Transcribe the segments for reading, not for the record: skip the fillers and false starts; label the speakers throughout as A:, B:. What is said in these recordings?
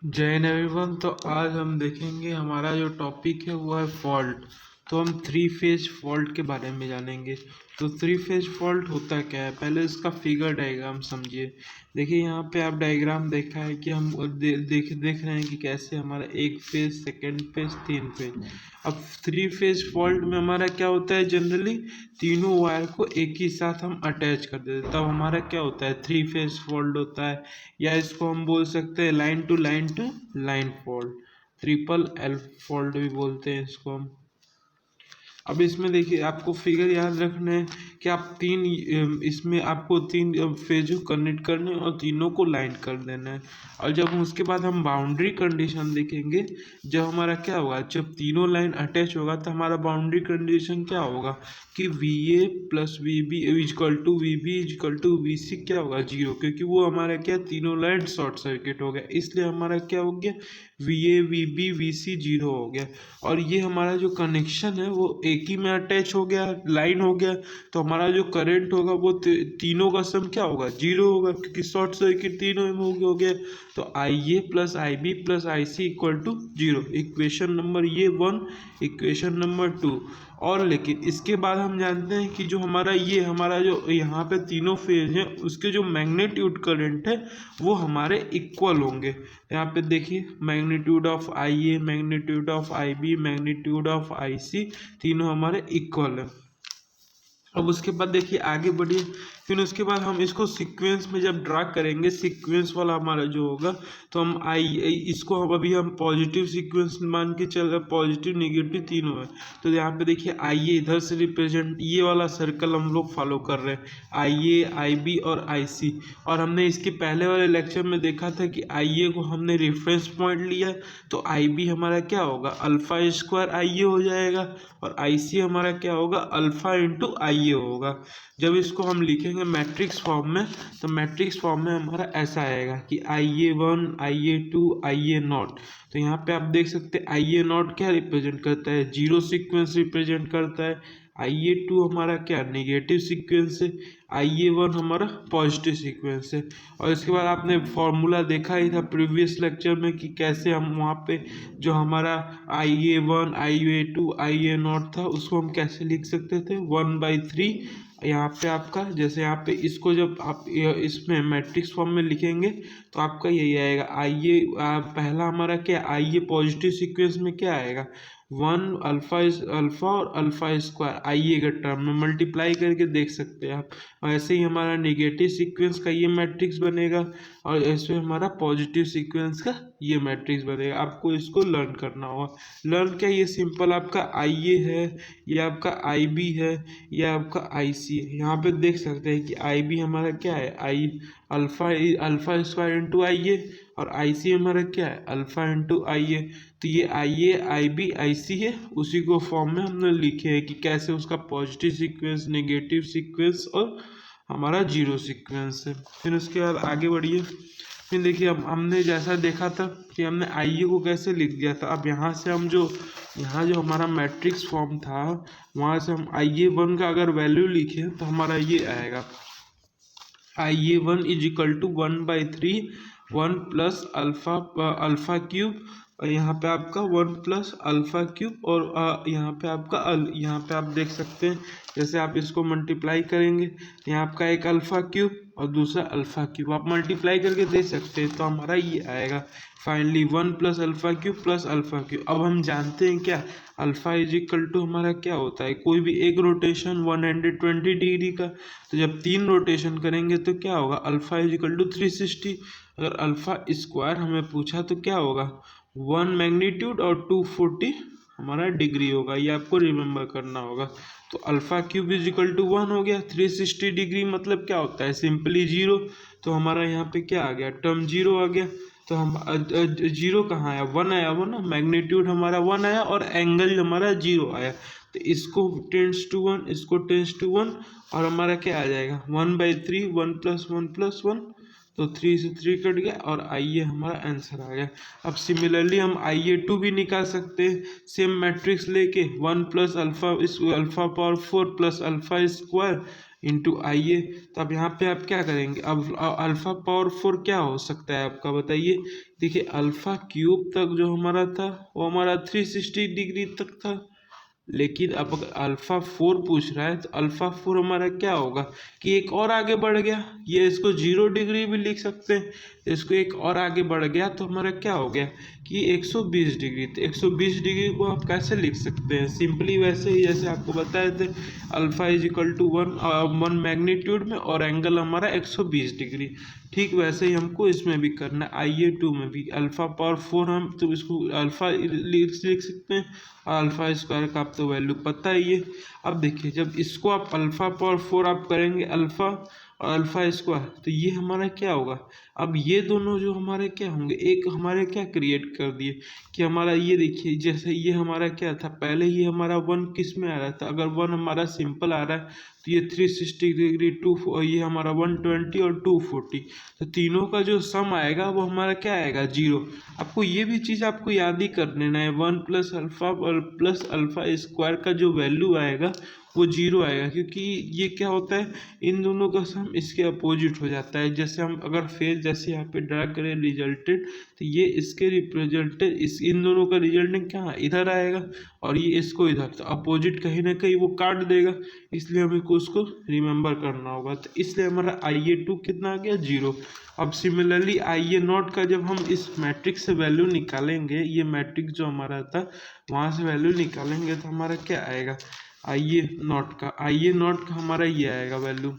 A: जय हिंद एवरीवन। तो आज हम देखेंगे हमारा जो टॉपिक है वो है फॉल्ट। तो हम थ्री फेज फॉल्ट के बारे में जानेंगे। तो थ्री फेज फॉल्ट होता क्या है, पहले इसका फिगर डायग्राम समझिए। देखिए यहाँ पे आप डायग्राम देखा है कि हम देख रहे हैं कि कैसे हमारा एक फेज, सेकंड फेज, तीन फेज। अब थ्री फेज फॉल्ट में हमारा क्या होता है, जनरली तीनों वायर को एक ही साथ हम अटैच कर देते हैं, तब हमारा क्या होता है, थ्री फेज फॉल्ट होता है। या इसको हम बोल सकते हैं line to line fault, triple L fault भी बोलते हैं इसको हम। अब इसमें देखिए आपको फिगर याद रखना है कि आप इसमें आपको तीन फेज कनेक्ट करने हैं और तीनों को लाइन कर देना है। और जब उसके बाद हम बाउंड्री कंडीशन देखेंगे, जब हमारा क्या होगा, जब तीनों लाइन अटैच होगा तो हमारा बाउंड्री कंडीशन क्या होगा कि V A plus V B equal to V B equal to V C क्या होगा, जीरो, क्योंकि वो हमारा क्या, तीनों लाइन शॉर्ट सर्किट हो गया, इसलिए हमारा क्या हो गया, V A V B V C zero हो गया। और ये हमारा जो कनेक्शन है वो एक ही में अटैच हो गया, लाइन हो गया, तो हमारा जो करंट होगा वो तीनों का सम क्या होगा, जीरो होगा, क्योंकि शॉर्ट सर्किट तीनों में हो गया। तो I A plus I B plus I C equal to zero, equation number ये वन, इक्वेशन नंबर टू। और लेकिन इसके बाद हम जानते हैं कि जो हमारा जो यहाँ पे तीनों फेज हैं उसके जो मैग्नीट्यूड करंट है वो हमारे इक्वल होंगे। यहाँ पे देखिए magnitude of I A, magnitude of I B, magnitude of I C, तीनों हमारे इक्वल है। अब उसके बाद देखिए आगे बढ़िए, फिर उसके बाद हम इसको सीक्वेंस में जब ड्रा करेंगे, सीक्वेंस वाला हमारा जो होगा, तो हम इसको अभी हम पॉजिटिव सीक्वेंस मान के चल रहे, पॉजिटिव नेगेटिव तीनों है। तो यहाँ पे देखिए आई ए इधर से रिप्रेजेंट, ये वाला सर्कल हम लोग फॉलो कर रहे हैं, आई ए आई बी और आई सी। और हमने इसके पहले वाले लेक्चर में देखा था कि आई ए को हमने रेफरेंस पॉइंट लिया, तो आई बी हमारा क्या होगा, अल्फा स्क्वायर आई ए हो जाएगा, और आई सी हमारा क्या होगा, अल्फा इंटू आई ए होगा। जब इसको हम लिखेंगे मैट्रिक्स फॉर्म में, तो मैट्रिक्स फॉर्म में हमारा ऐसा आएगा कि I A one, I A two, I A not. तो यहाँ पे आप देख सकते हैं आई ए नॉट क्या रिप्रेजेंट करता है, जीरो सीक्वेंस रिप्रेजेंट करता है। आई ए टू हमारा क्या, नेगेटिव सीक्वेंस है। आई ए वन हमारा पॉजिटिव सीक्वेंस है। और इसके बाद आपने फॉर्मूला देखा ही था प्रीवियस लेक्चर में कि कैसे हम वहाँ पे जो हमारा I A one, I A two, I A not था, उसको हम कैसे लिख सकते थे, 1/3। यहाँ पे आपका जैसे यहाँ पे इसको जब आप इसमें मैट्रिक्स फॉर्म में लिखेंगे तो आपका यही आएगा, आई ए पहला हमारा क्या, आई ए पॉजिटिव सीक्वेंस में क्या आएगा, वन, अल्फा और अल्फा स्क्वायर आई ए का टर्म में मल्टीप्लाई करके देख सकते हैं आप। और ऐसे ही हमारा नेगेटिव सीक्वेंस का ये मैट्रिक्स बनेगा, और ऐसे हमारा पॉजिटिव सीक्वेंस का ये मैट्रिक्स बनेगा। आपको इसको लर्न करना होगा। लर्न क्या, ये सिंपल आपका आई ए है, ये आपका आई बी है, ये आपका आई सी है। यहाँ पे देख सकते हैं कि आई बी हमारा क्या है, आई अल्फा स्क्वायर इंटू आई ए, और आई सी हमारा क्या है, अल्फा इंटू आई ए। तो ये आई ए आई बी आई सी है, उसी को फॉर्म में हमने लिखे है कि कैसे उसका पॉजिटिव सीक्वेंस, नेगेटिव सीक्वेंस और हमारा जीरो सीक्वेंस है। फिर उसके बाद आगे बढ़िए। फिर देखिए अब हमने जैसा देखा था कि हमने आई ए को कैसे लिख दिया था, अब यहाँ से हम यहाँ जो हमारा मैट्रिक्स फॉर्म था, वहाँ से हम आई ए वन का अगर वैल्यू लिखे तो हमारा ये आएगा, I A one is equal to 1/3, 1 plus alpha cube, और यहाँ पे आपका 1 प्लस अल्फा क्यूब, और यहाँ पे आपका यहाँ पे आप देख सकते हैं जैसे आप इसको मल्टीप्लाई करेंगे, यहाँ आपका एक अल्फा क्यूब और दूसरा अल्फा क्यूब, आप मल्टीप्लाई करके दे सकते हैं, तो हमारा ये आएगा finally 1 plus alpha cube plus alpha cube. अब हम जानते हैं क्या, अल्फा इज इक्वल टू हमारा क्या होता है, कोई भी एक रोटेशन 120 डिग्री का, तो जब तीन रोटेशन करेंगे तो क्या होगा, अल्फा इज इक्वल टू 360। अगर अल्फा स्क्वायर हमें पूछा तो क्या होगा, 1 मैग्नीट्यूड और 240 हमारा डिग्री होगा, ये आपको रिमेंबर करना होगा। तो alpha cube is equal to 1 हो गया, 360 डिग्री मतलब क्या होता है, सिंपली जीरो। तो हमारा यहाँ पे क्या आ गया, टर्म जीरो आ गया। तो हम जीरो कहाँ आया, 1 आया, वो ना मैग्नीट्यूड हमारा 1 आया और एंगल हमारा जीरो आया। तो इसको टेंस टू 1, इसको टेंस टू 1, और हमारा क्या आ जाएगा, 1/3, 1 प्लस 1 प्लस 1, तो 3 से 3 कट गया, और आई ए हमारा आंसर आ गया। अब सिमिलरली हम आई ए टू भी निकाल सकते हैं, सेम मैट्रिक्स लेके 1 plus alpha power 4 plus alpha square, into I A. तो अब यहाँ पे आप क्या करेंगे, अब अल्फा पावर 4 क्या हो सकता है आपका बताइए। देखिए अल्फा क्यूब तक जो हमारा था वो हमारा 360 डिग्री तक था, लेकिन अब अगर अल्फा 4 पूछ रहा है तो अल्फा 4 हमारा क्या होगा कि एक और आगे बढ़ गया। ये इसको 0 डिग्री भी लिख सकते हैं, इसको एक और आगे बढ़ गया तो हमारा क्या हो गया कि 120 डिग्री। तो 120 डिग्री को आप कैसे लिख सकते हैं, सिंपली वैसे ही जैसे आपको बताए थे, alpha is equal to 1 magnitude में और एंगल हमारा 120 डिग्री। ठीक वैसे ही हमको इसमें भी करना है, IA2 में भी अल्फा पावर 4 हम तो इसको अल्फा लिख सकते हैं, और अल्फा स्क्वायर का आप तो वैल्यू पता ही है। अब देखिए जब इसको आप अल्फा पावर 4 आप करेंगे अल्फा और अल्फा स्क्वायर, तो ये हमारा क्या होगा, अब ये दोनों जो हमारे क्या होंगे, एक हमारे क्या क्रिएट कर दिए कि हमारा ये देखिए जैसे ये हमारा क्या था पहले, ये हमारा 1 किस में आ रहा था, अगर 1 हमारा सिंपल आ रहा है तो ये 360 डिग्री ये हमारा 120 और 240, तो तीनों का जो सम आएगा वो हमारा क्या आएगा 0। आपको ये भी चीज़ आपको याद ही कर लेना है, 1 प्लस अल्फा स्क्वायर का जो वैल्यू आएगा वो 0 आएगा, क्योंकि ये क्या होता है इन दोनों का सम इसके अपोजिट हो जाता है। जैसे हम अगर फेज जैसे यहाँ पे ड्रा करें रिजल्टेड, तो ये इसके रिप्रेजेंटेड इस इन दोनों का रिजल्टेंट क्या इधर आएगा और ये इसको इधर, तो अपोजिट कहीं ना कहीं वो काट देगा, इसलिए हमें को उसको रिमेंबर करना होगा। तो इसलिए हमारा IA2 कितना आ गया 0। अब सिमिलरली IA0 का जब हम इस मैट्रिक्स से वैल्यू निकालेंगे, ये मैट्रिक्स जो हमारा था वहाँ से वैल्यू निकालेंगे तो हमारा क्या आएगा IA0 का हमारा ये आएगा वैल्यू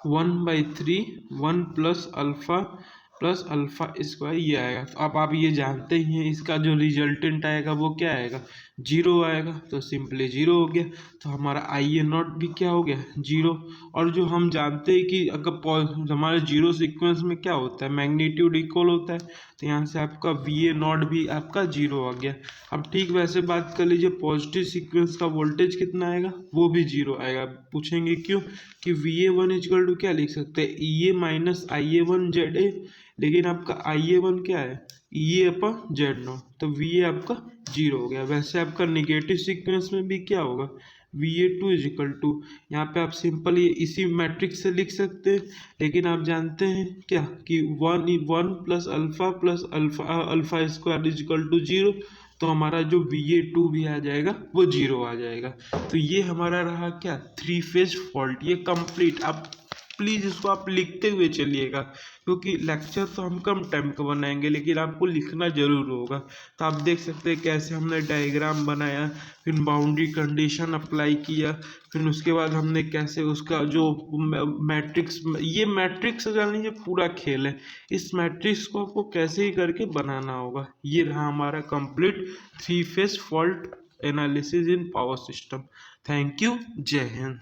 A: 1/3 1 प्लस अल्फा स्क्वायर ये आएगा। तो अब आप ये जानते ही हैं इसका जो रिजल्टेंट आएगा वो क्या आएगा 0 आएगा, तो सिंपली 0 हो गया। तो हमारा IA0 भी क्या हो गया 0। और जो हम जानते हैं कि अगर हमारे 0 सीक्वेंस में क्या होता है मैग्नीट्यूड इक्वल होता है, तो यहाँ से आपका VA0 भी आपका 0 आ गया। अब ठीक वैसे बात कर लीजिए पॉजिटिव सीक्वेंस का वोल्टेज कितना आएगा, वो भी 0 आएगा। पूछेंगे क्यों कि VA1 इक्वल टू क्या लिख सकते हैं EA माइनस IA1 ZA, लेकिन आपका IA1 क्या है EA अपन Z0, तो VA आपका 0 हो गया। वैसे आपका निगेटिव सीक्वेंस में भी क्या होगा VA2 इज इक्वल टू, यहाँ पे आप सिंपल ये इसी मैट्रिक्स से लिख सकते हैं, लेकिन आप जानते हैं क्या कि 1 plus alpha square is equal to 0, तो हमारा जो VA2 भी आ जाएगा वो 0 आ जाएगा। तो ये हमारा रहा क्या 3 फेज फॉल्ट, ये कंप्लीट। आप प्लीज़ इसको आप लिखते हुए चलिएगा, क्योंकि लेक्चर तो हम कम टाइम का बनाएंगे लेकिन आपको लिखना जरूर होगा। तो आप देख सकते हैं कैसे हमने डायग्राम बनाया, फिर बाउंड्री कंडीशन अप्लाई किया, फिर उसके बाद हमने कैसे उसका जो मैट्रिक्स, ये मैट्रिक्स जान लीजिए पूरा खेल है, इस मैट्रिक्स को आपको कैसे ही करके बनाना होगा। ये रहा हमारा complete 3 phase fault analysis in power system. Thank you, जय हिंद।